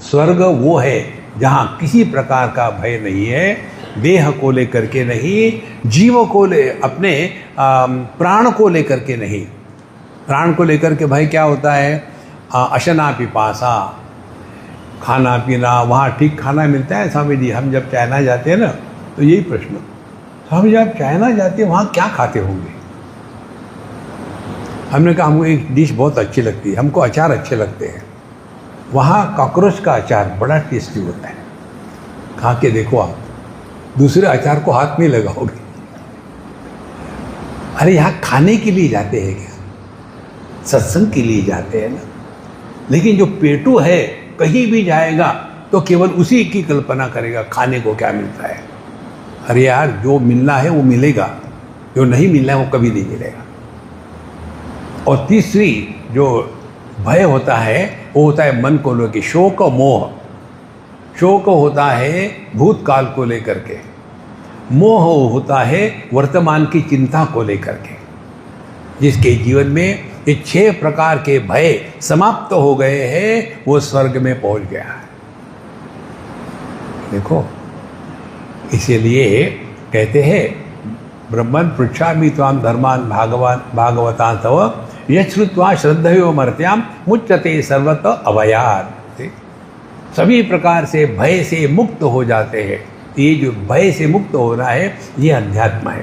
स्वर्ग वो है जहाँ किसी प्रकार का भय नहीं है, देह को लेकर के नहीं, जीव को अपने प्राण को लेकर के नहीं। प्राण को लेकर के भय क्या होता है? अशना पिपासा, खाना पीना, वहाँ ठीक खाना मिलता है स्वामी जी? हम जब चाइना जाते हैं ना तो यही प्रश्न, स्वामी जी आप चाइना जाते हैं वहाँ क्या खाते होंगे? हमने कहा हमको एक डिश बहुत अच्छी लगती है, हमको अचार अच्छे लगते हैं। वहाँ कॉकरोच का अचार बड़ा टेस्टी होता है, खा के देखो आप, दूसरे अचार को हाथ नहीं लगाओगे। अरे यहाँ खाने के लिए जाते हैं क्या? सत्संग के लिए जाते हैं ना। लेकिन जो पेटू है कहीं भी जाएगा तो केवल उसी की कल्पना करेगा, खाने को क्या मिलता है। अरे यार जो मिलना है वो मिलेगा, जो नहीं मिलना है वो कभी नहीं मिलेगा। और तीसरी जो भय होता है वो होता है मन को लेकर, शोक और मोह। शोक होता है भूतकाल को लेकर के, मोह होता है वर्तमान की चिंता को लेकर के। जिसके जीवन में ये 6 प्रकार के भय समाप्त हो गए हैं वो स्वर्ग में पहुंच गया है। देखो, इसीलिए कहते हैं ब्रह्मन् पृच्छामि त्वां धर्मान् भागवतां तव यच्छ्रुत्वा श्रद्धयो मर्त्याम मुच्यते सर्वत अभयात्। सभी प्रकार से भय से मुक्त हो जाते हैं। ये जो भय से मुक्त हो रहा है ये अध्यात्म है।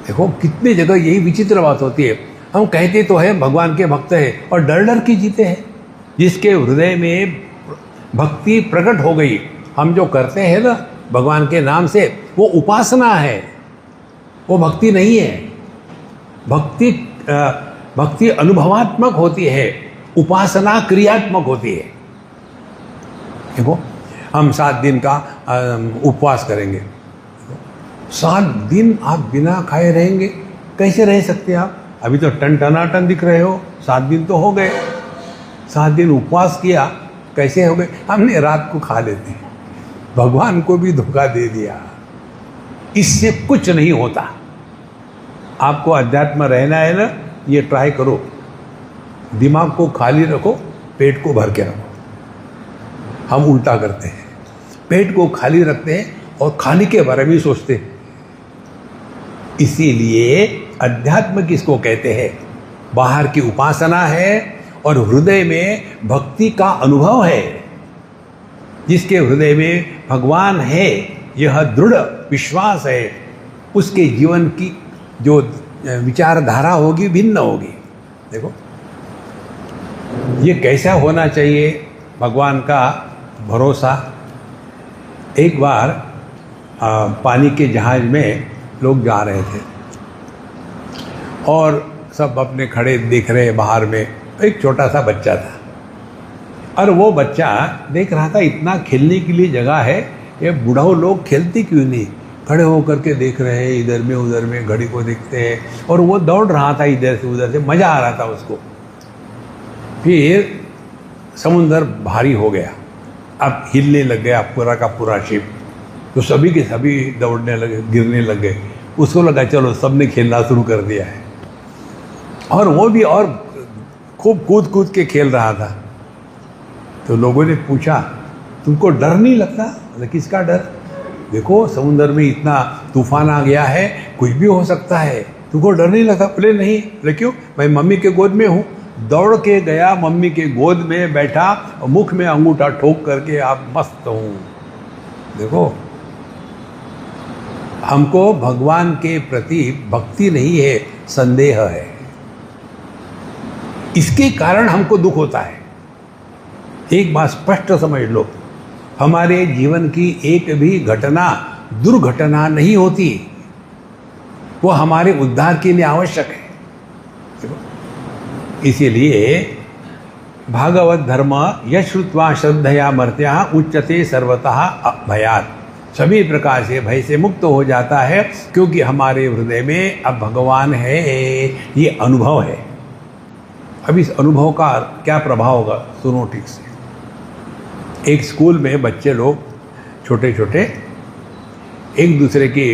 देखो कितनी जगह यही विचित्र बात होती है, हम कहते तो है भगवान के भक्त हैं और डर डर के जीते हैं। जिसके हृदय में भक्ति प्रकट हो गई, हम जो करते हैं ना भगवान के नाम से, वो उपासना है, वो भक्ति नहीं है। भक्ति अनुभवात्मक होती है, उपासना क्रियात्मक होती है। देखो हम 7 दिन का उपवास करेंगे, 7 दिन आप बिना खाए रहेंगे, कैसे रह सकते आप? अभी तो टनाटन दिख रहे हो, 7 दिन तो हो गए। 7 दिन उपवास किया, कैसे हो गए? हमने रात को खा लेते हैं, भगवान को भी धोखा दे दिया। इससे कुछ नहीं होता। आपको अध्यात्म रहना है ना, ये ट्राई करो, दिमाग को खाली रखो, पेट को भर के रखो। हम उल्टा करते हैं, पेट को खाली रखते हैं और खाने के बारे में सोचते हैं। इसीलिए अध्यात्म किसको कहते हैं? बाहर की उपासना है और हृदय में भक्ति का अनुभव है। जिसके हृदय में भगवान है, यह दृढ़ विश्वास है, उसके जीवन की जो विचारधारा होगी भिन्न होगी। देखो ये कैसा होना चाहिए भगवान का भरोसा। एक बार पानी के जहाज में लोग जा रहे थे और सब अपने खड़े देख रहे बाहर में। एक छोटा सा बच्चा था और वो बच्चा देख रहा था इतना खेलने के लिए जगह है, ये बूढ़ा लोग खेलते क्यों नहीं? खड़े होकर के देख रहे हैं, इधर में उधर में घड़ी को देखते हैं। और वो दौड़ रहा था इधर से उधर से, मज़ा आ रहा था उसको। फिर समुंदर भारी हो गया, अब हिलने लग गया पूरा का पूरा शिप। तो सभी के सभी दौड़ने लगे, गिरने लग गए। उसको लगा चलो सबने खेलना शुरू कर दिया है, और वो भी और खूब कूद कूद के खेल रहा था। तो लोगों ने पूछा तुमको डर नहीं लगता? मतलब किसका डर? देखो समुंदर में इतना तूफान आ गया है, कुछ भी हो सकता है, तुमको डर नहीं लगता? बोले नहीं। बोले क्यों? मैं मम्मी के गोद में हूँ। दौड़ के गया, मम्मी के गोद में बैठा, मुख में अंगूठा ठोक करके आप मस्त हूँ। देखो हमको भगवान के प्रति भक्ति नहीं है, संदेह है। इसके कारण हमको दुख होता है। एक बात स्पष्ट समझ लो, हमारे जीवन की एक भी घटना दुर्घटना नहीं होती, वो हमारे उद्धार के लिए आवश्यक है। इसीलिए भागवत धर्म यश्रुत्वा श्रद्धया मर्त्या उच्यते सर्वतः भयात्। सभी प्रकार से भय से मुक्त हो जाता है, क्योंकि हमारे हृदय में अब भगवान है, ये अनुभव है। अब इस अनुभव का क्या प्रभाव होगा सुनो ठीक से। एक स्कूल में बच्चे लोग छोटे छोटे एक दूसरे की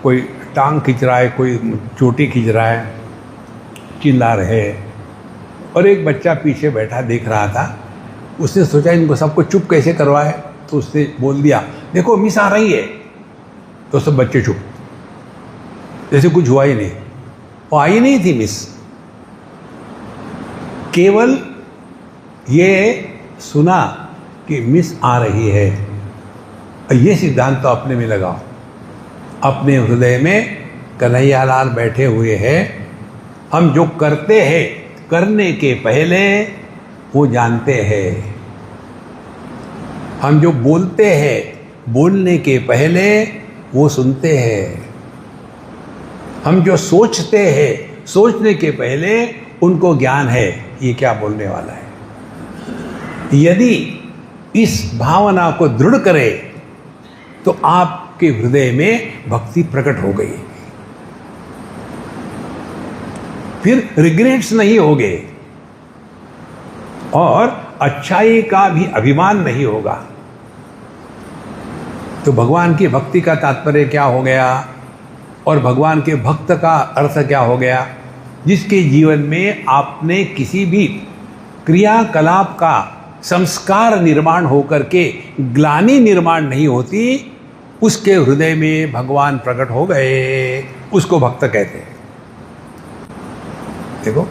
कोई टांग खींच रहा है, कोई चोटी खींच रहा है, चिल्ला रहे। और एक बच्चा पीछे बैठा देख रहा था उसने सोचा इनको सबको चुप कैसे करवाए, तो उसने बोल दिया देखो मिस आ रही है। तो सब बच्चे चुप, जैसे कुछ हुआ ही नहीं। वो आई नहीं थी मिस, केवल ये सुना कि मिस आ रही है। ये सिद्धांत तो अपने में लगाओ। अपने हृदय में कन्हैयालाल बैठे हुए हैं। हम जो करते हैं करने के पहले वो जानते हैं। हम जो बोलते हैं बोलने के पहले वो सुनते हैं। हम जो सोचते हैं सोचने के पहले उनको ज्ञान है ये क्या बोलने वाला है। यदि इस भावना को दृढ़ करे तो आपके हृदय में भक्ति प्रकट हो गई, फिर रिग्रेट्स नहीं होंगे और अच्छाई का भी अभिमान नहीं होगा। तो भगवान की भक्ति का तात्पर्य क्या हो गया और भगवान के भक्त का अर्थ क्या हो गया? जिसके जीवन में आपने किसी भी क्रियाकलाप का संस्कार निर्माण होकर के ग्लानि निर्माण नहीं होती, उसके हृदय में भगवान प्रकट हो गए, उसको भक्त कहते हैं। देखो